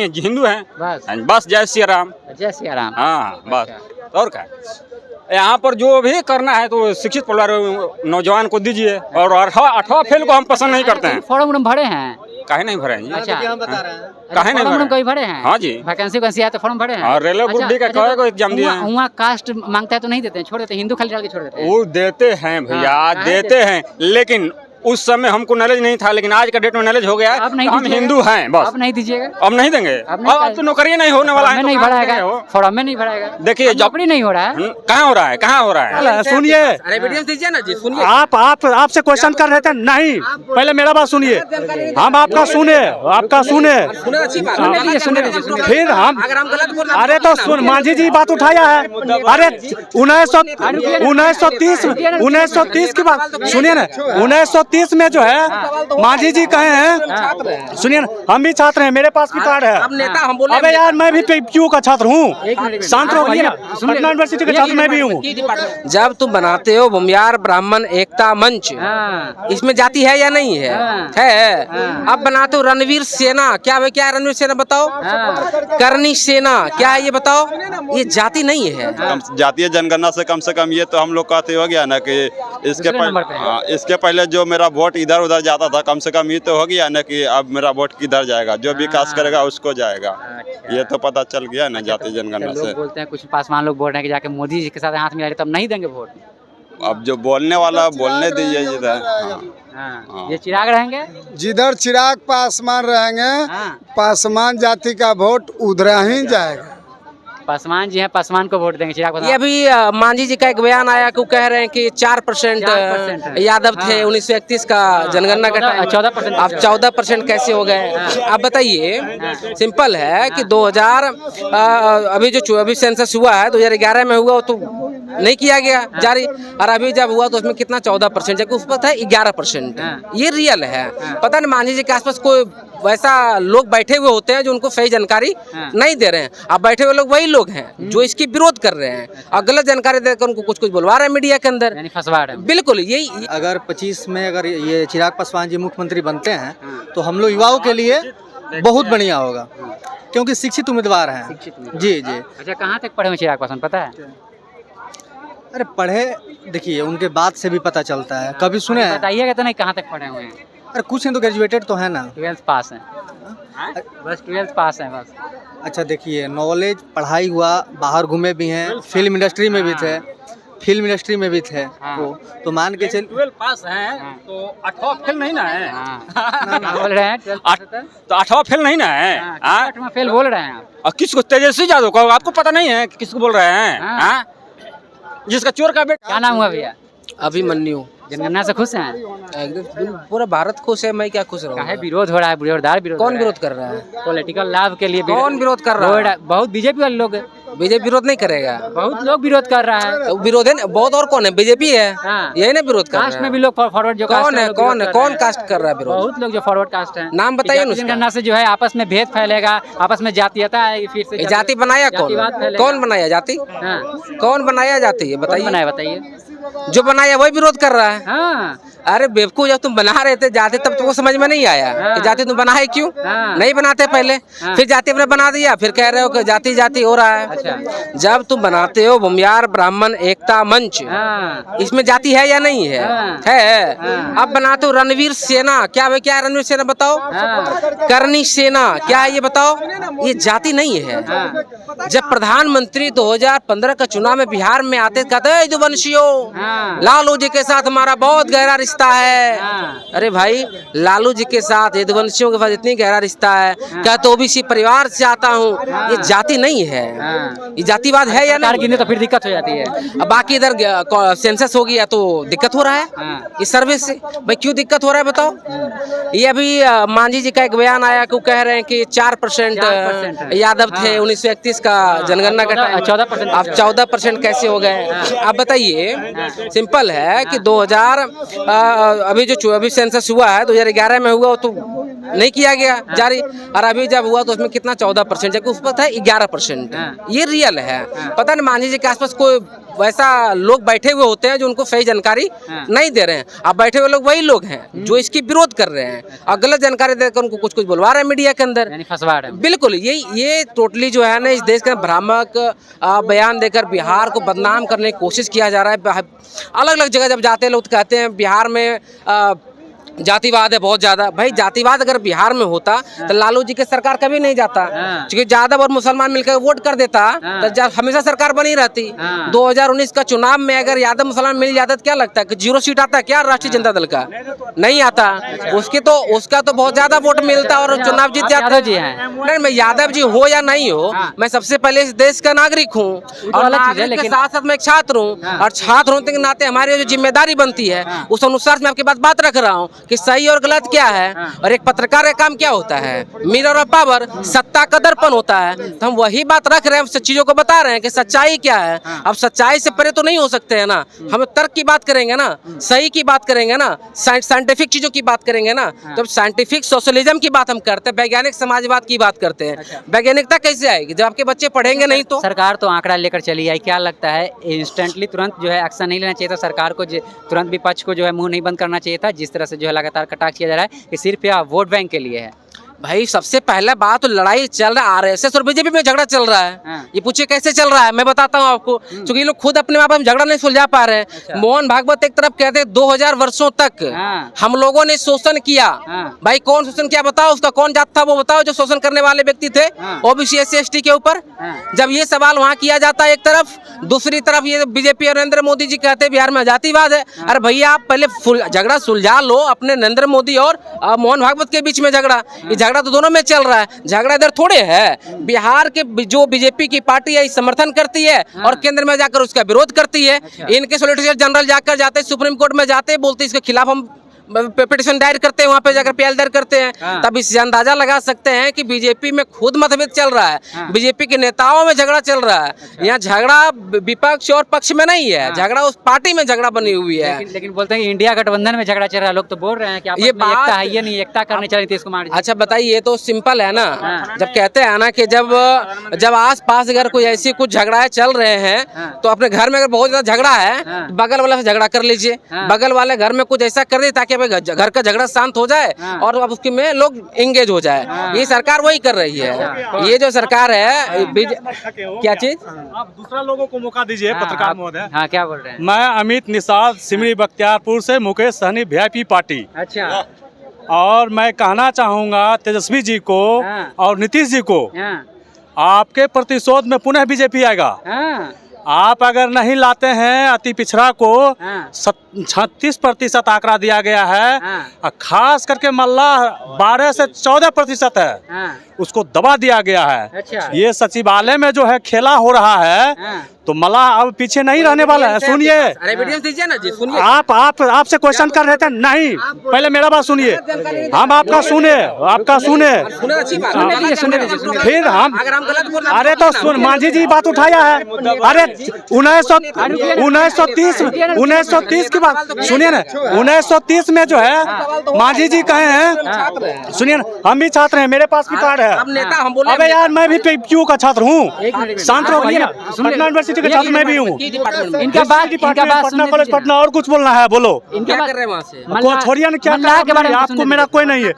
नहीं, हिंदू हैं बस। जय सिया राम, जय सिया राम। हाँ बस, और क्या। यहाँ पर जो भी करना है तो शिक्षित परिवार नौजवान को दीजिए, और 18 फेल को हम पसंद नहीं करते हैं। फॉर्म भरे हैं? काहे नहीं भरे हैं? अच्छा, हम बता रहे हैं, काहे नहीं भरे? कहीं भरे हैं? हाँ जी, वैकेंसी है तो फॉर्म भरे हैं। और रेलवे ग्रुप डी का कहे को एग्जाम दिया है। वहाँ कास्ट मांगता है तो नहीं देते हैं, छोड़ देते हैं, हिंदू खाली डाल के छोड़ देते हैं। वो देते हैं भैया, देते हैं, लेकिन उस समय हमको नॉलेज नहीं था, लेकिन आज का डेट में नॉलेज हो गया। अब नहीं, हम हिंदू हैं बस। अब नहीं दीजिएगा? अब नहीं देंगे, अब तो नौकरी नहीं होने वाला है, नहीं भराएगा फॉर्म में, नहीं भराएगा। देखिए नौकरी नहीं हो रहा है, कहाँ हो रहा है, कहाँ हो रहा है? सुनिए, अरे वीडियो दीजिए ना जी, सुनिए। आपसे क्वेश्चन कर रहे थे, नहीं पहले मेरा बात सुनिए, हम आपका सुने, फिर हम, अरे तो मांझी जी बात उठाया है। अरे 1930 की बात सुनिए ना, 1930 में जो है मांझी जी कहे हैं, सुनिए ना, हम भी छात्र हैं, मेरे पास भी कार्ड है। अबे यार, मैं भी पीयू का छात्र हूँ, शांत रहिए ना, पटना यूनिवर्सिटी का छात्र मैं भी हूँ। जब तुम बनाते हो भूमियार ब्राह्मण एकता मंच, इसमें जाति है या नहीं है? है। अब बनाते हो रणवीर सेना, क्या है, क्या है रणवीर सेना बताओ? करनी सेना, क्या है ये बताओ? ये जाति नहीं है। जातीय जनगणना से कम ये तो हम लोग कहते हो गया ना कि इसके पहले जो मेरा वोट इधर उधर जाता था, कम से कम ये तो हो गया ना कि अब मेरा वोट किधर जाएगा, जो विकास करेगा उसको जाएगा। ये तो पता चल गया ना जातीय जनगणना से। बोलते हैं कुछ पासवान लोग बोल रहे हैं कि जाके मोदी जी के साथ हाथ मिला तब नहीं देंगे वोट। अब जो बोलने वाला बोलने दीजिए जिधर। ये चिराग रहेंगे, जिधर चिराग पासवान रहेंगे, पासवान जाति का वोट उधर ही जाएगा। पासवान जी हैं, पासवान को वोट देंगे, चिराग। ये अभी मांझी जी का एक बयान आया कि कह रहे हैं कि 4% यादव थे 1931 का जनगणना का, 14%। अब 14% कैसे हो गए? आप बताइए। सिंपल है कि 2000 अभी सेंसस हुआ है 2011 में हुआ, तो नहीं किया गया जारी, और अभी जब हुआ तो उसमें कितना 14%, जबकि उस पर था 11%। ये रियल है। पता नहीं मांझी जी के आसपास कोई वैसा लोग बैठे हुए होते हैं जो उनको सही जानकारी नहीं दे रहे हैं। अब बैठे हुए लोग वही लोग हैं जो इसकी विरोध कर रहे हैं और गलत जानकारी देकर उनको कुछ बुलवा रहे हैं मीडिया के अंदर, फंसवा रहे हैं। बिल्कुल यही। अगर 25 में अगर ये चिराग पासवान जी मुख्यमंत्री बनते हैं तो हम लोग युवाओं के लिए बहुत बढ़िया होगा, क्योंकि शिक्षित उम्मीदवार हैं। जी जी। अच्छा, कहाँ तक पढ़े हुए चिराग पासवान पता है? अरे पढ़े, देखिए उनके बात से भी पता चलता है, कभी सुने हैं? बताइएगा तो नहीं, कहाँ तक पढ़े हुए हैं? अरे कुछ नहीं तो ग्रेजुएटेड तो है ना, 12th पास है बस, 12th पास है बस। अच्छा देखिए, नॉलेज पढ़ाई हुआ, बाहर घूमे भी हैं, फिल्म इंडस्ट्री में भी थे, तो मान के चल 12 पास हैं तो 18 फेल नहीं ना है। बोल रहे हैं तो 18 फेल नहीं ना है, 8वां फेल बोल रहे हैं आप। और किसको? तेजस्वी यादव को? आपको पता नहीं है किसको बोल रहे हैं? जिसका चोर का बेटा। क्या नाम हुआ भैया? अभिमन्यु। जनगणना से खुश हैं? एकदम पूरा भारत खुश है, मैं क्या खुश रहूंगा? काहे विरोध हो रहा है, जोरदार विरोध? कौन विरोध कर रहा है? पॉलिटिकल लाभ के लिए कौन विरोध कर रहा है? बहुत बीजेपी वाले लोग। बीजेपी विरोध नहीं करेगा, बहुत लोग विरोध कर रहा है। विरोध है बहुत, और कौन है? बीजेपी है, यही ना विरोध कर रहा है। कास्ट में भी लोग फॉरवर्ड जो कौन है, कौन कास्ट कर रहा है विरोध? बहुत लोग जो फॉरवर्ड कास्ट है। नाम बताइए ना। जनगणना से जो है आपस में भेद फैलेगा, आपस में जातीयता आएगी, फिर से जाति बनाया कौन बनाया जाति? कौन बनाया जाति? ये बताइए। जो बनाया वही विरोध कर रहा है। अरे बेवकूफ, जब तुम बना रहे थे जाति तब तुमको समझ में नहीं आया कि जाति तुम बनाए क्यों? नहीं बनाते पहले, फिर जाति अपने बना दिया, फिर कह रहे हो कि जाति हो रहा है। जब तुम बनाते हो भूमियार ब्राह्मण एकता मंच, इसमें जाति है या नहीं है? है। अब बनाते हो रणवीर सेना, क्या है, क्या है रणवीर सेना बताओ? करनी सेना, क्या है ये बताओ? ये जाति नहीं है। जब प्रधानमंत्री 2015 का चुनाव में बिहार में आते, कहते यदुवंशियों, लालू जी के साथ हमारा बहुत गहरा रिश्ता है। अरे भाई, लालू जी के साथ यदुवंशियों के साथ इतनी गहरा रिश्ता है, क्या तो ओबीसी परिवार से आता हूँ। ये जाति नहीं है, ये जातिवाद है या नहीं? तो फिर दिक्कत हो जाती है। अब बाकी इधर सेंसस हो गया तो दिक्कत हो रहा है इस सर्वे से। भाई क्यों दिक्कत हो रहा है बताओ? ये अभी मांझी जी का एक बयान आया कि कह रहे हैं कि 4% यादव थे 1931 का जनगणना का, 14%। अब 14% कैसे हो गए? आप बताइए। सिंपल है कि 2000 अभी सेंसस हुआ है 2011 में हुआ, तो नहीं किया गया जारी। और अभी जब हुआ तो उसमें कितना 14%, जबकि उस पर था 11%। ये रियल है। पता नहीं मान लीजिए कि आसपास कोई वैसा लोग बैठे हुए होते हैं जो उनको सही जानकारी नहीं दे रहे हैं। अब बैठे हुए लोग वही लोग हैं जो इसकी विरोध कर रहे हैं और गलत जानकारी देकर उनको कुछ कुछ बुलवा रहे हैं मीडिया के अंदर, यानी फंसवा रहे हैं। बिल्कुल ये टोटली जो है ना इस देश का भ्रामक बयान देकर बिहार को बदनाम करने की कोशिश किया जा रहा है। अलग अलग जगह जब जाते हैं लोग कहते हैं बिहार में जातिवाद है बहुत ज्यादा। भाई जातिवाद अगर बिहार में होता तो लालू जी की सरकार कभी नहीं जाता, क्योंकि यादव और मुसलमान मिलकर वोट कर देता तो हमेशा सरकार बनी रहती। 2019 का चुनाव में अगर यादव मुसलमान मिल जाता तो क्या लगता है कि 0 सीट आता क्या राष्ट्रीय जनता दल का? नहीं आता। उसका तो बहुत ज्यादा वोट मिलता और चुनाव जीत जाता। नहीं, मैं यादव जी हो या नहीं हो, मैं सबसे पहले इस देश का नागरिक हूँ और नागरिक के साथ साथ मैं एक छात्र हूँ और छात्र होने के नाते हमारी जो जिम्मेदारी बनती है उस अनुसार मैं आपकी बात रख रहा हूँ कि सही और गलत क्या है और एक पत्रकार का काम क्या होता है। मिरर ऑफ पावर, सत्ता का दर्पण होता है। तो हम वही बात रख रहे हैं, सब चीजों को बता रहे हैं कि सच्चाई क्या है। अब सच्चाई से परे तो नहीं हो सकते हैं ना, हम तर्क की बात करेंगे ना, सही की बात करेंगे ना, साइंटिफिक चीजों की बात करेंगे ना। तो साइंटिफिक सोशलिज्म की बात हम करते हैं, वैज्ञानिक समाजवाद की बात करते हैं। वैज्ञानिकता कैसे आएगी जब आपके बच्चे पढ़ेंगे नहीं तो? सरकार तो आंकड़ा लेकर चली आई, क्या लगता है इंस्टेंटली तुरंत जो है एक्शन नहीं लेना चाहिए था? सरकार को तुरंत विपक्ष को जो है मुंह नहीं बंद करना चाहिए था, जिस तरह से जो है लगातार कटाक्ष किया जा रहा है कि सिर्फ यह वोट बैंक के लिए है? भाई सबसे पहला बात तो लड़ाई चल रहा है आरएसएस और बीजेपी में झगड़ा चल रहा है। ये पूछिए कैसे चल रहा है, मैं बताता हूँ आपको, क्योंकि ये लोग खुद अपने आप में झगड़ा नहीं सुलझा पा रहे हैं। मोहन भागवत एक तरफ कहते हैं 2000 वर्षों तक हम लोगों ने शोषण किया। भाई कौन शोषण किया बताओ, उसका कौन जात था वो बताओ जो शोषण करने वाले व्यक्ति थे ओबीसी एससी एसटी के ऊपर। जब ये सवाल वहाँ किया जाता है एक तरफ, दूसरी तरफ ये बीजेपी और नरेंद्र मोदी जी कहते हैं बिहार में जातिवाद है। अरे भैया आप पहले झगड़ा सुलझा लो अपने नरेंद्र मोदी और मोहन भागवत के बीच में झगड़ा। ये झगड़ा तो दोनों में चल रहा है, झगड़ा इधर थोड़े है। बिहार के जो बीजेपी की पार्टी है समर्थन करती है और केंद्र में जाकर उसका विरोध करती है। इनके सॉलिसिटर जनरल जाकर जाते हैं सुप्रीम कोर्ट में जाते हैं, बोलते हैं इसके खिलाफ हम पिटिशन दायर करते हैं, वहाँ पे जाकर पीएल दायर करते हैं। तब इससे अंदाजा लगा सकते हैं कि बीजेपी में खुद मतभेद चल रहा है, बीजेपी के नेताओं में झगड़ा चल रहा है। यहाँ झगड़ा विपक्ष और पक्ष में नहीं है, झगड़ा उस पार्टी में झगड़ा बनी हुई है। लेकिन बोलते हैं कि इंडिया गठबंधन में झगड़ा चल रहा है। लोग तो बोल रहे हैं कि ये एकता है, ये नहीं एकता करनी चाहिए नीतीश कुमार। अच्छा बताइए, ये तो सिंपल है ना। जब कहते हैं ना कि जब आस पास अगर कोई ऐसी कुछ झगड़ाएं चल रहे हैं तो अपने घर में अगर बहुत ज्यादा झगड़ा है बगल वाले से झगड़ा कर लीजिए, बगल वाले घर में कुछ ऐसा कर दे ताकि घर का झगड़ा शांत हो जाए और अब उसके में लोग एंगेज हो जाए। ये सरकार वही कर रही है। ये जो सरकार है क्या चीज, आप दूसरा लोगों को मौका दीजिए। पत्रकार महोदय, हाँ क्या बोल रहे हैं? मैं अमित निषाद, सिमरी बख्तियारपुर से, मुकेश सहनी वीआईपी पार्टी। अच्छा, और मैं कहना चाहूँगा तेजस्वी जी को और नीतीश जी को, आपके प्रतिशोध में पुनः बीजेपी आएगा। आप अगर नहीं लाते हैं अति पिछड़ा को, 36% आंकड़ा दिया गया है और खास करके मल्लाह 12 से 14% है, उसको दबा दिया गया है। अच्छा। ये सचिवालय में जो है खेला हो रहा है तो मल्लाह अब पीछे नहीं रहने वाला है। सुनिए, दीजिए ना जी, सुनिए। आपसे क्वेश्चन कर रहे थे, नहीं पहले मेरा बात सुनिए, हम आपका सुने फिर हम, अरे तो सुन, मांझी जी बात उठाया है। अरे 1930 की बात सुनिए ना, 1930 में जो है मांझी जी कहे हैं, सुनिए ना, हम भी छात्र हैं, मेरे पास भी कार्ड है। अबे यार मैं भी पीयू का छात्र हूँ, शांत रहो भैया, पटना यूनिवर्सिटी का छात्र मैं भी हूँ। इनका बात पटना कॉलेज पटना। और कुछ बोलना है बोलो, छोड़िए ना, क्या आपको मेरा कोई नहीं है,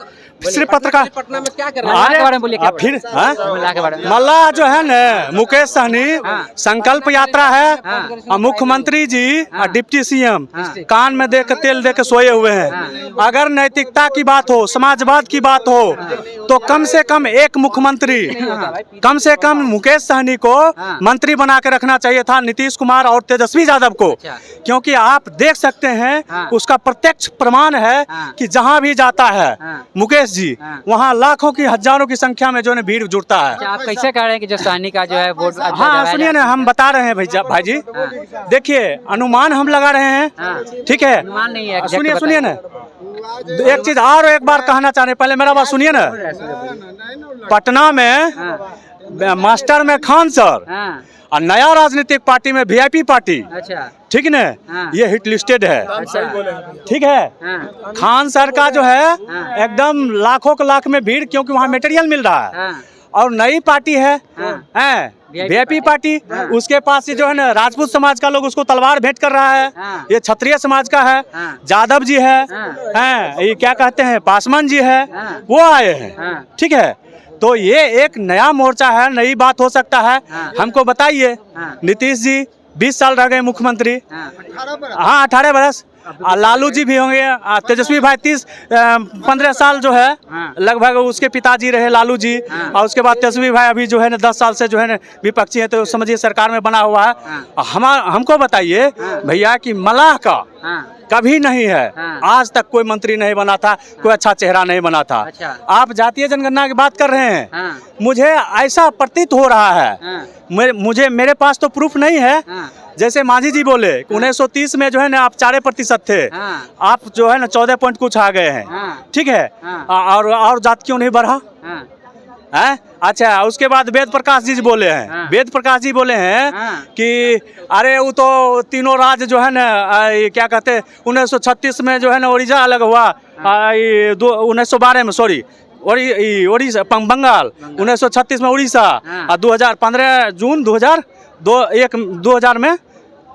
सिर्फ पत्रकार। पटना में क्या कर रहे हैं? फिर मल्लाह जो है न मुकेश सहनी, संकल्प यात्रा है, मुख्यमंत्री जी और डिप्टी सीएम कान में देकर तेल देकर सोए हुए हैं। अगर नैतिकता की बात हो, समाजवाद की बात हो तो कम से कम एक मुख्यमंत्री, कम से कम मुकेश सहनी को मंत्री बना के रखना चाहिए था, नीतीश कुमार और तेजस्वी यादव को। क्योंकि आप देख सकते हैं उसका प्रत्यक्ष प्रमाण है कि जहाँ भी जाता है मुकेश जी, वहाँ लाखों की हजारों की संख्या में जो है भीड़ जुड़ता है। आप कैसे कह रहे हैं कि जो सहनी का जो है वोट? हाँ सुनिए ना, हम बता रहे हैं भाई जी, देखिए अनुमान हम लगा रहे हैं, ठीक है? अनुमान नहीं है, सुनिए ना, एक चीज और एक बार कहना चाह रहे, पहले मेरा बात सुनिए ना। पटना में मास्टर में खान सर, हाँ, और नया राजनीतिक पार्टी में वीआईपी पार्टी, अच्छा, ठीक न, हाँ। ये हिट लिस्टेड है, अच्छा, ठीक है। हाँ, खान सर का जो है हाँ। एकदम लाखों के लाख में भीड़, क्योंकि वहाँ मटेरियल मिल रहा है। हाँ, और नई पार्टी है, हाँ। वीआईपी पार्टी, हाँ। उसके पास ये जो है ना राजपूत समाज का लोग उसको तलवार भेंट कर रहा है, हाँ। ये क्षत्रिय समाज का है, हाँ। जादव जी है, हाँ। ये क्या कहते हैं पासवान जी है, हाँ। वो आए हैं, हाँ। ठीक है। तो ये एक नया मोर्चा है, नई बात हो सकता है। हाँ। हमको बताइए, हाँ। नीतीश जी 20 साल रह गए मुख्यमंत्री, हाँ, हाँ 18 बरस, लालू जी भी होंगे, तेजस्वी भाई 15 साल जो है हाँ। लगभग उसके पिताजी रहे लालू जी, हाँ। और उसके बाद तेजस्वी भाई अभी जो है ना 10 साल से जो है ना विपक्षी है, तो समझिए सरकार में बना हुआ है। हमको बताइए भैया कि मलाह का हाँ, कभी नहीं है, हाँ। आज तक कोई मंत्री नहीं बना था, कोई अच्छा चेहरा नहीं बना था। अच्छा। आप जातीय जनगणना की बात कर रहे हैं, हाँ, मुझे ऐसा प्रतीत हो रहा है, हाँ, मेरे पास तो प्रूफ नहीं है, हाँ, जैसे मांझी जी बोले 1930 में जो है ना आप 4% थे, हाँ, आप जो है ना 14 पॉइंट कुछ आ गए हैं, हाँ, ठीक है। हाँ। और जात क्यों नहीं बढ़ा हाँ, है? अच्छा, उसके बाद वेद प्रकाश जी बोले हैं, हाँ। वेद प्रकाश जी बोले हैं हाँ। कि अरे वो तो तीनों राज्य जो है ना ये क्या कहते हैं 1936 में जो है ना ओडिशा अलग हुआ, 1912 में सॉरी ओडिशा बंगाल, 1936 में उड़ीसा, हाँ। और 2015 जून 2000 में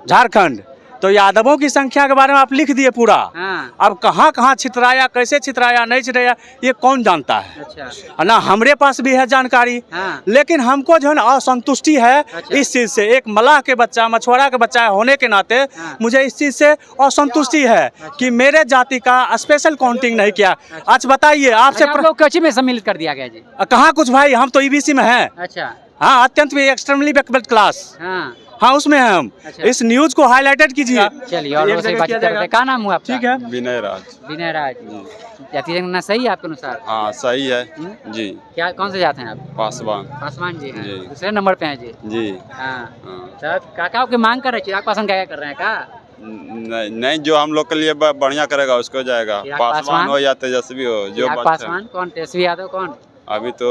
झारखंड। तो यादवों की संख्या के बारे में आप लिख दिए पूरा। हाँ। अब कहाँ कहाँ छितराया, कैसे छितराया, नहीं छितराया, ये कौन जानता है। अच्छा, ना हमारे पास भी है जानकारी, हाँ। लेकिन हमको जो है ना असंतुष्टि है अच्छा। इस चीज़ से। एक मलाह के बच्चा, मछुआरा के बच्चा होने के नाते हाँ। मुझे इस चीज़ से असंतुष्टि है कि मेरे जाति का स्पेशल काउंटिंग नहीं किया। आज बताइए आपसे अच्छा, आप लोग कोची में सम्मिलित कर दिया गया जी? कहाँ कुछ भाई, हम तो ईबीसी में हैं। अच्छा, हाँ, अत्यंत भी एक्सट्रीमली बैकवर्ड क्लास, हाँ, हाँ उसमें हैं हम। अच्छा। इस न्यूज को हाईलाइटेड कीजिए। चलिए और उससे बातचीत करते हैं। क्या नाम हुआ आपका? ठीक है, विनय राज। विनय राज। जातीय जनगणना सही है आपके अनुसार? हाँ सही है जी। क्या, कौन से जाते हैं आप? पासवान। पासवान जी हैं, जी। दूसरे नंबर पे हैं जी। जी हाँ, हाँ। तब काका के मांग कर रहे हैं, चिराग पासवान क्या कर रहे हैं का? नहीं, जो हम लोग के लिए बढ़िया करेगा उसको जाएगा, चिराग पासवान पासवान हो या तेजस्वी हो, जो चिराग बात है। पासवान कौन, तेजस्वी यादव कौन? अभी तो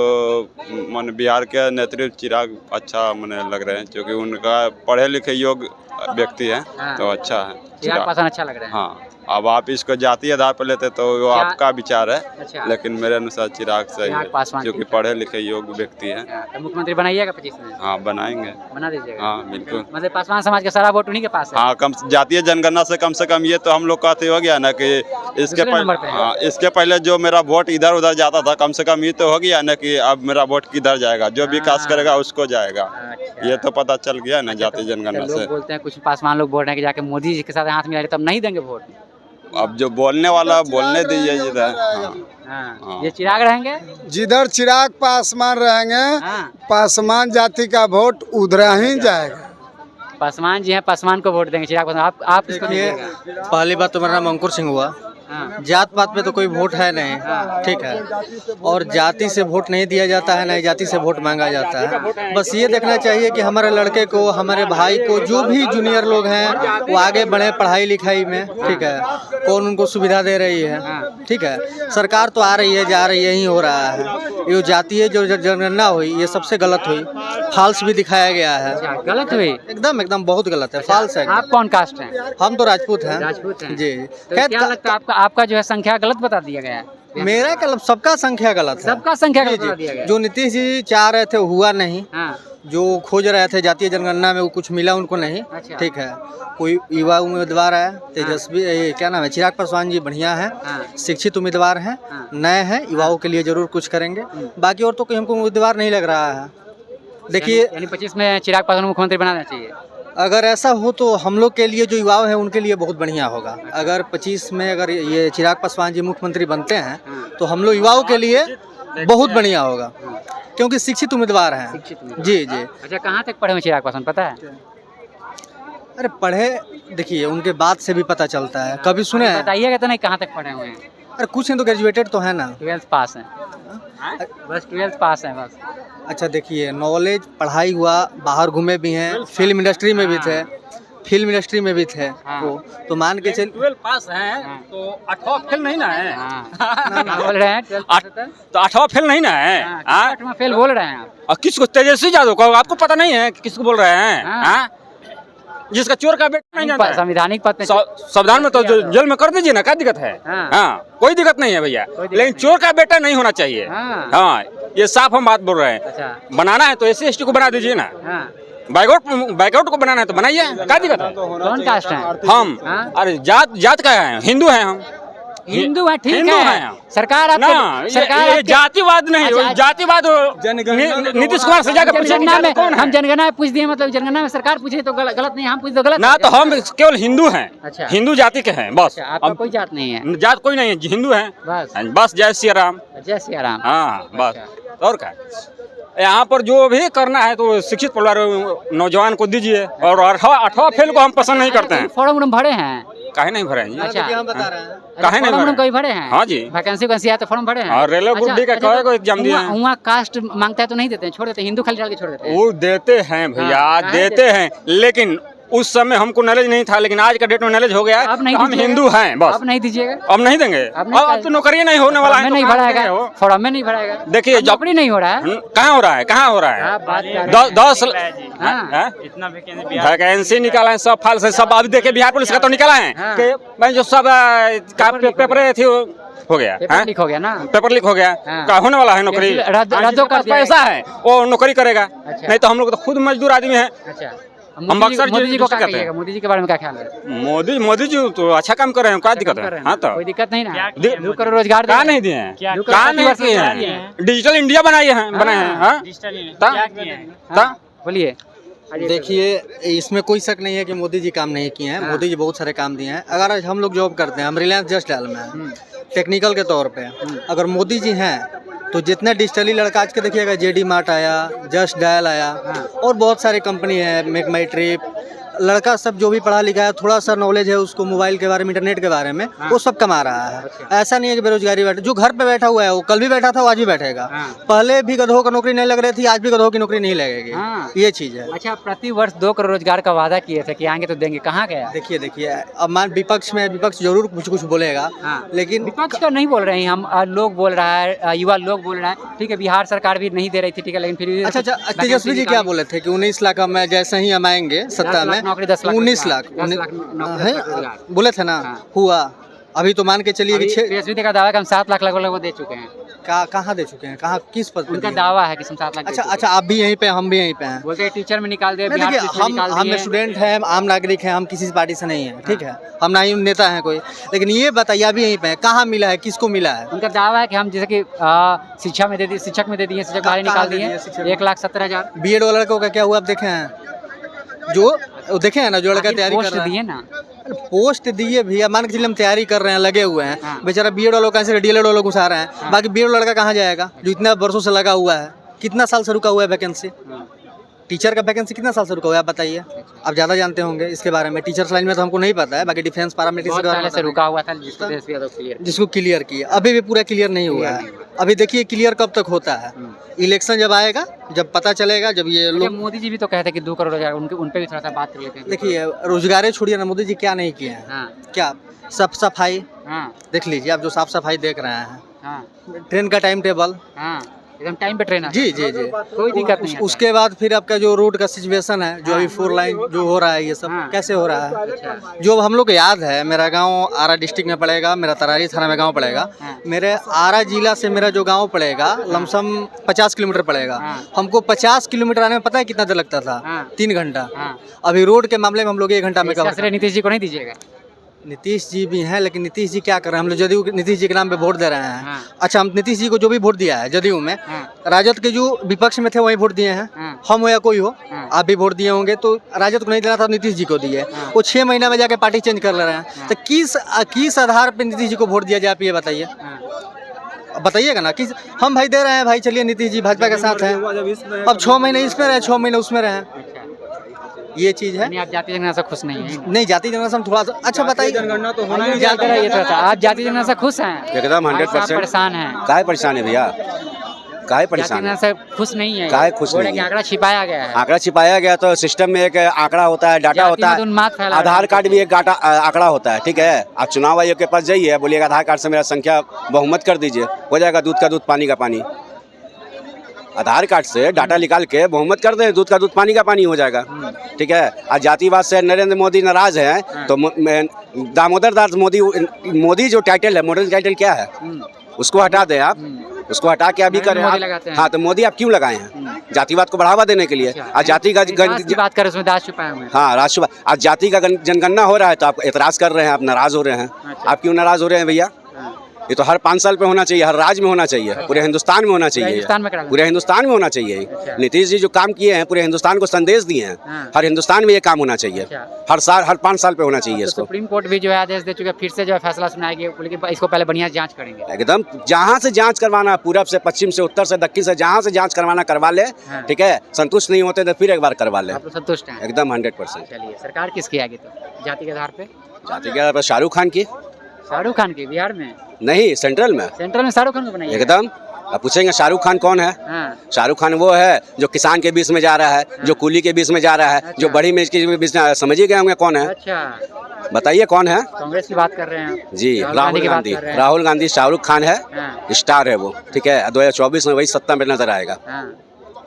मन बिहार के नेतृत्व चिराग अच्छा मने लग रहे हैं, क्योंकि उनका पढ़े लिखे योग्य व्यक्ति है, हाँ। तो अच्छा है चिराग पासवान अच्छा लग रहा है। हाँ, अब आप इसको जातीय आधार पर लेते तो वो क्या- आपका विचार है, अच्छा। लेकिन मेरे अनुसार चिराग सही चिराग है, पासवान क्योंकि ठीक है। पढ़े लिखे योग्य व्यक्ति है। हाँ, तो मुख्यमंत्री बनाइएगा 25 में? हाँ बनाएंगे, बना दीजिएगा। हाँ बिल्कुल। मतलब पासवान समाज का सारा वोट उन्हीं के पास है? हाँ, कम जातीय जनगणना से कम ये तो हम लोग कहते हो गया ना कि इसके दूसरे नंबर पे पहले, है। हाँ इसके पहले जो मेरा वोट इधर उधर जाता था, कम से कम ये तो हो गया ना कि अब मेरा वोट किधर जाएगा, जो विकास करेगा उसको जाएगा। अच्छा। ये तो पता चल गया ना जातीय जनगणना लोग से। बोलते हैं, कुछ पासवान लोग बोल रहे हैं कि जाके मोदी जी के साथ हाथ मिला तब नहीं देंगे वोट। अब जो बोलने वाला बोलने दीजिए जिधर। हाँ। हाँ, हाँ। ये चिराग रहेंगे? जिधर चिराग पासवान रहेंगे, हाँ। पासवान जाति का वोट उधर ही जाएगा। पासवान जी हैं, पासवान को वोट देंगे। चिराग पासवान, आप किसको देखिए, दीजिएगा? पहली बात तो मेरा नाम अंकुर सिंह हुआ। हाँ, जात पात पे तो कोई वोट है नहीं, ठीक है। और जाति से वोट नहीं दिया जाता है, नहीं जाति से वोट मांगा जाता है। बस ये देखना चाहिए कि हमारे लड़के को, हमारे भाई को, जो भी जूनियर लोग हैं वो आगे बढ़े पढ़ाई लिखाई में, ठीक है। कौन उनको सुविधा दे रही है, ठीक है। सरकार तो आ रही है, जा रही है, यही हो रहा है। ये जातीय जो जनगणना हुई ये सबसे गलत हुई, फॉल्स भी दिखाया गया है। अच्छा, गलत हुई? एकदम एकदम बहुत गलत है, फॉल्स है। आप कौन कास्ट हैं? हम तो राजपूत हैं। राजपूत हैं। जी। तो खैर, क्या लगता है आपका जो है संख्या गलत बता दिया गया है? मेरा क्या, सबका संख्या गलत है। सबका संख्या जी, गलत जी। बता दिया गया है। जो नीतीश जी चाह रहे थे हुआ नहीं, हाँ, जो खोज रहे थे जातीय जनगणना में वो कुछ मिला उनको नहीं, अच्छा। ठीक है। कोई युवा उम्मीदवार है, तेजस्वी क्या नाम है, चिराग पासवान जी बढ़िया है, हाँ। शिक्षित उम्मीदवार हैं, हाँ। नए हैं, युवाओं के लिए जरूर कुछ करेंगे। बाकी और तो कोई हमको उम्मीदवार नहीं लग रहा है। देखिए, यानी 25 में चिराग पासवान मुख्यमंत्री बनाना चाहिए। अगर ऐसा हो तो हम लोग के लिए, जो युवा हैं उनके लिए बहुत बढ़िया होगा। अगर 25 में अगर ये चिराग पासवान जी मुख्यमंत्री बनते हैं तो हम लोग युवाओं के लिए बहुत बढ़िया होगा, क्योंकि शिक्षित उम्मीदवार हैं। शिक्षित उम्मीदवार। जी जी। अच्छा, कहाँ तक पढ़े हुए चिराग पासवान पता है? अरे पढ़े, देखिए उनके बात से भी पता चलता है। कभी सुने हैं? बताइएगा तो नहीं कहाँ तक पढ़े हुए हैं? अरे कुछ नहीं तो ग्रेजुएटेड तो है ना। 12th पास है, बस 12th पास है बस। अच्छा देखिए, नॉलेज, पढ़ाई हुआ, बाहर घूमे भी हैं, फिल्म इंडस्ट्री में भी थे, फिल्म इंडस्ट्री में भी थे वो, तो मान के चल 12 पास हैं तो 8वां फेल नहीं ना है। बोल रहे हैं 12 पास होता है? तो 8वां फेल नहीं ना है। हाँ? 8वां फेल बोल रहे हैं आप। और किसको? तेजस्वी यादव को आपको पता नहीं है कि किसको बोल रहे हैं? हाँ? जिसका चोर का बेटा नहीं जानता है। संविधानिक पद में संविधान में तो जो जेल में कर दीजिए ना, क्या दिक्कत है? हाँ, कोई दिक्कत नहीं है भैया, लेकिन चोर का बेटा नहीं होना चाहिए। हाँ, ये साफ हम बात बोल रहे हैं। अच्छा। बनाना है तो SC/ST को बना दीजिए ना, बैकआउट को बनाना है तो बनाइए, क्या दिक्कत है? कौन कास्ट है? हम अरे जात का है, हिंदू है हम। हिंदू है, ठीक हिंदू है। हैं। सरकार ना आपके सरकार ये आपके- जातिवाद नहीं, अच्छा, जातिवाद नीतीश कुमार से जाकर पूछे जनगणना में कौन है? हम जनगणना में पूछ दिए, मतलब जनगणना में सरकार पूछे तो गलत नहीं, हम पूछ तो गलत ना, है। तो हम केवल हिंदू हैं। अच्छा। हिंदू जाति के हैं बस। अच्छा, आपका हम कोई जात नहीं है? जात कोई नहीं है, हिंदू हैं बस। जय श्री राम। जय सिया राम। हाँ बस, और क्या। यहाँ पर जो भी करना है तो शिक्षित परिवार नौजवान को दीजिए, और 8वां फेल को हम पसंद नहीं करते हैं। फॉर्म उर्म भरे हैं? काहे नहीं भरे हैं जी? अच्छा, हम बता रहे हैं। काहे नहीं फॉर्म उर्म भरे? कभी भरे हैं? हाँ जी। वैकेंसी आया तो फॉर्म भरे हैं? और रेलवे ग्रुप डी का कई को एग्जाम दिए हैं। वहाँ कास्ट मांगता है तो नहीं देते हैं, छोड़ देते हैं, हिंदू खाली डाल के छोड़ देते हैं। वो देते हैं भैया, हाँ, देते हैं, लेकिन उस समय हमको नॉलेज नहीं था, लेकिन आज का डेट में नॉलेज हो गया है। आप नहीं हम दीजिएगा? हिंदू हैं बस। आप नहीं दीजिएगा? अब नहीं देंगे, अब तो नौकरी नहीं होने वाला है, में तो नहीं कहाँ भराएगा, देंगे वो? फॉर्म में नहीं भराएगा। देखिए, अब नौकरी नहीं हो रहा है। कहाँ हो रहा है, कहाँ हो रहा है? आप बात कर रहे हैं। 10 हाँ। वैकेंसी निकाला है, सब फाल से सब। अभी देखिए बिहार पुलिस का तो निकाला है हाँ। कि भाई जो सब पेपर थी वो हो गया, पेपर लीक हो गया ना? पेपर लीक हो गया। हाँ। क्या होने वाला है? नौकरी रद्द कर दिया। पैसा है वो नौकरी करेगा। अच्छा। नहीं तो हम लोग तो खुद मजदूर आदमी हैं। अच्छा, हम अक्सर मोदी जी को क्या कहते हैं। कहिएगा? मोदी जी के बारे में क्या ख्याल है? मोदी जी तो अच्छा काम कर रहे हैं, क्या दिक्कत कर रहे है? हैं? हाँ, तो कोई दिक्कत नहीं ना? दे- 2 करोड़ रोजगार कहाँ नहीं दिए हैं? दो करोड़ कहाँ नहीं प्रतिवर्ष किए रोजगार दिए हैं? डिजिटल इंडिया बनाए हैं, बनाए हैं। हाँ? ता? बोलिए। देखिए, इसमें कोई शक नहीं है कि मोदी जी काम नहीं किए हैं। मोदी जी बहुत सारे काम दिए हैं। अगर आज हम लोग जॉब करते हैं, हम रिलायंस जस्ट डायल में हैं, टेक्निकल के तौर पे, अगर मोदी जी हैं तो जितने डिजिटली लड़का आज के देखिएगा, JD मार्ट आया, जस्ट डायल आया, और बहुत सारी कंपनी है, मेक माई ट्रिप, लड़का सब जो भी पढ़ा लिखा है, थोड़ा सा नॉलेज है उसको मोबाइल के बारे में, इंटरनेट के बारे में, वो सब कमा रहा है। ऐसा नहीं है कि बेरोजगारी बैठे, जो घर पे बैठा हुआ है वो कल भी बैठा था, वो आज भी बैठेगा। पहले भी गधों को नौकरी नहीं लग रही थी, आज भी गधों की नौकरी नहीं लगेगी। हाँ। ये चीज है। अच्छा, प्रति वर्ष 2 करोड़ रोजगार का वादा किए थे कि आएंगे तो देंगे, कहाँ गया? देखिए अब मान विपक्ष में, विपक्ष जरूर कुछ बोलेगा, लेकिन विपक्ष तो नहीं बोल रहे हैं हम, लोग बोल रहा है, युवा लोग बोल रहा है। ठीक है, बिहार सरकार भी नहीं दे रही थी, ठीक है, लेकिन फिर भी अच्छा, तेजस्वी जी क्या बोले थे कि 19 लाख में जैसे ही हम आएंगे सत्ता में, 19 लाख है बोले थे ना, हुआ। अभी तो मान के चलिए कि तेजस्वी का दावा है कि हम 7 लाख लगभग दे चुके हैं। कहाँ दे चुके हैं, कहाँ, किस पद पे उनका दिए? दावा है कि हम 7 लाख दे चुके अच्छा, आप भी यहीं पे, हम भी यहीं पे हैं। बोलते हैं टीचर में निकाल दिया, नहीं, बिहार देखिए, पुलिस में निकाल हम दिए। स्टूडेंट हैं, आम नागरिक हैं, हम किसी पार्टी से नहीं है, ठीक है, हम ना ही नेता हैं कोई, लेकिन ये बताइए अभी यहीं पे हैं, कहाँ मिला है, किसको मिला है? उनका दावा है कि हम जैसे कि शिक्षा में दे दिए, शिक्षक में दे दिए, शिक्षक बाहर निकाल दिए 1,70,000। BEd वाला लड़कों का क्या हुआ आप देखे हैं? जो देखे हैं ना, जो लड़का तैयारी कर रहा है, दिए ना, पोस्ट दिए भैया, मान के चलिए हम तैयारी कर रहे हैं, लगे हुए हैं, बेचारा BEd वालों का DLED वालों घुसा रहे हैं, बाकी BEd लड़का कहाँ जाएगा जो इतना वर्षों से लगा हुआ है? कितना साल से रुका हुआ है वैकेंसी? टीचर का वैकेंसी कितना साल से रुका हुआ है आप बताइए, आप ज़्यादा जानते होंगे इसके बारे में। टीचर्स लाइन में तो हमको नहीं पता है, बाकी डिफेंस पैरामिलिट्री से रुका हुआ था, जिसको क्लियर किया, अभी भी पूरा क्लियर नहीं हुआ है। अभी देखिए क्लियर कब तक होता है, इलेक्शन जब आएगा, जब पता चलेगा, जब ये लोग। मोदी जी भी तो कहते हैं कि 2 करोड़ रोजगार, उन पे भी थोड़ा सा बात कर लेते हैं। देखिए, रोजगार छोड़िए ना, मोदी जी क्या नहीं किए हैं? क्या साफ सफाई देख लीजिए आप, जो साफ सफाई देख रहे हैं, ट्रेन का टाइम टेबल एकदम टाइम पे ट्रेन है। जी, कोई दिक्कत नहीं है। उसके बाद फिर आपका जो रोड का सिचुएशन है, जो अभी 4 लाइन जो हो रहा है, ये सब कैसे हो रहा है? जो हम लोग को याद है, मेरा गांव आरा डिस्ट्रिक्ट में पड़ेगा, मेरा तरारी थाना में गांव पड़ेगा, मेरे आरा जिला से मेरा जो गांव पड़ेगा लमसम 50 किलोमीटर पड़ेगा। हमको 50 किलोमीटर आने में पता है कितना देर लगता था? 3 घंटा। अभी रोड के मामले में हम लोग 1 घंटा में कवर। नीतीश जी को नहीं दीजिएगा? नीतीश जी भी हैं, लेकिन नीतीश जी क्या कर रहे हैं? हम लोग जदयू नीतीश जी के नाम पे वोट दे रहे हैं। अच्छा, हम नीतीश जी को जो भी वोट दिया है जदयू में, राजद के जो विपक्ष में थे वही वोट दिए हैं। हम हो या कोई हो, आप भी वोट दिए होंगे, तो राजद को नहीं देना था, नीतीश जी को दिए। वो 6 महीना में जाके पार्टी चेंज कर ले रहे हैं। तो किस आधार पर नीतीश जी को वोट दिया जाए, आप ये बताइए, बताइएगा ना। किस हम भाई दे रहे हैं, भाई चलिए नीतीश जी भाजपा के साथ हैं, अब 6 महीने इसमें रहे, 6 महीने उसमें रहे, ये चीज है। आप जाति जनगणना से खुश नहीं है? नहीं, जाति जनगणना से हम थोड़ा सा। अच्छा बताइए, जनगणना तो होना ही चाहिए। आप जाति जनगणना से खुश हैं? एकदम 100%। परेशान हैं? काहे परेशान है भैया? काहे परेशान जाति से खुश नहीं है, काहे खुश बोल रहे नहीं कि है? आंकड़ा छिपाया गया है। आंकड़ा छिपाया गया तो सिस्टम में एक आंकड़ा होता है, डाटा होता जाति में उन्माद है, फैला आधार रहा है। कार्ड भी एक आंकड़ा होता है, ठीक है। आप चुनाव आयोग के पास जाइए, बोलिएगा आधार कार्ड से मेरा संख्या बहुमत कर दीजिए, हो जाएगा दूध का दूध पानी का पानी। आधार कार्ड से डाटा निकाल के बहुमत कर दें, दूध का दूध पानी का पानी हो जाएगा, ठीक है। आज जातिवाद से नरेंद्र मोदी नाराज हैं तो दामोदर दास मोदी जो टाइटल है, मॉडर्न टाइटल क्या है, उसको हटा दें आप, उसको हटा के अभी करें मोदी लगाते आप। हैं। हाँ, तो मोदी आप क्यों लगाए हैं? जातिवाद को बढ़ावा देने के लिए। आज जाति का दास की बात करें उसमें दास छुपाए हुए हैं। हाँ, राष्ट्रवाद, आज जाति का जनगणना हो रहा है तो आप एतराज कर रहे हैं, आप नाराज हो रहे हैं। आप क्यों नाराज हो रहे हैं भैया? ये तो हर 5 साल पे होना चाहिए, हर राज्य में होना चाहिए, पूरे हिंदुस्तान में होना चाहिए, हिंदुस्तान में करा पूरे हिंदुस्तान में होना चाहिए। नीतीश जी जो काम किए हैं पूरे हिंदुस्तान को संदेश दिए हैं, हर हिंदुस्तान में ये काम होना चाहिए, हर साल, हर 5 साल पे होना चाहिए तो इसको। सुप्रीम कोर्ट भी जो है आदेश दे चुके, फिर से जो है फैसला सुनाएगी, बोले कि इसको पहले बढ़िया जांच करेंगे। एकदम जहाँ से जांच करवाना, पूरब से पश्चिम से उत्तर से दक्षिण से जहाँ से जांच करवाना करवा ले, ठीक है। संतुष्ट नहीं होते तो फिर एक बार करवा ले, आप लोग संतुष्ट हैं? एकदम 100%। चलिए, सरकार किसकी आएगी तो जाति के आधार पे? जाति के आधार पर शाहरुख खान की शाहरुख खान की बिहार में? नहीं, सेंट्रल में सेंट्रल में शाहरुख खान को बनाइए एकदम। आप पूछेंगे शाहरुख खान कौन है? शाहरुख खान वो है जो किसान के बीच में जा रहा है, जो कूली के बीच में जा रहा है, जो बड़ी मेज के बीच में, समझ ही गए होंगे कौन है। अच्छा, बताइए कौन है? कांग्रेस की बात कर रहे हैं जी, राहुल की बात गांधी। कर रहे हैं। राहुल गांधी शाहरुख खान है, हाँ। स्टार है वो, ठीक है। 2024 में वही सत्ता में नजर आएगा, हाँ।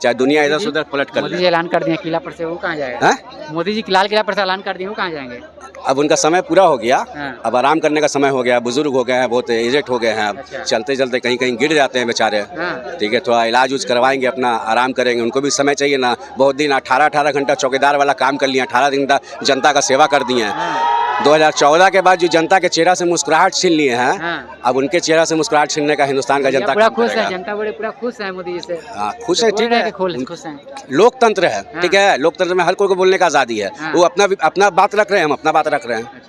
चाहे दुनिया इधर से उधर पलट कर मोदी जी ले। ऐलान कर दिए किला पर से, वो कहाँ जाएगा? मोदी जी लाल किला पर से ऐलान कर दिए, वो कहाँ जाएंगे? अब उनका समय पूरा हो गया, हाँ। अब आराम करने का समय हो गया, बुजुर्ग हो गए हैं, बहुत एजेड हो गए हैं, अब अच्छा। चलते चलते कहीं कहीं गिर जाते हैं बेचारे, हाँ। ठीक है। थोड़ा इलाज उज करवाएंगे, अपना आराम करेंगे, उनको भी समय चाहिए ना। बहुत दिन 18 घंटा चौकीदार वाला काम कर लिया, 18 घंटा जनता का सेवा कर दिए हैं। 2014 के बाद जो जनता के चेहरा से मुस्कुराहट छीन लिए हैं, अब उनके चेहरा से मुस्कुराहट छीनने का हिंदुस्तान का जनता पूरा काम खुश है, करेगा। जनता बड़े पूरा खुश है मोदी जी से। हाँ, खुश है, ठीक है। खुश हैं। लोकतंत्र है, ठीक है। लोकतंत्र में हर कोई को बोलने का आज़ादी है। वो अपना बात रख रहे हैं, हम अपना बात रख रहे हैं।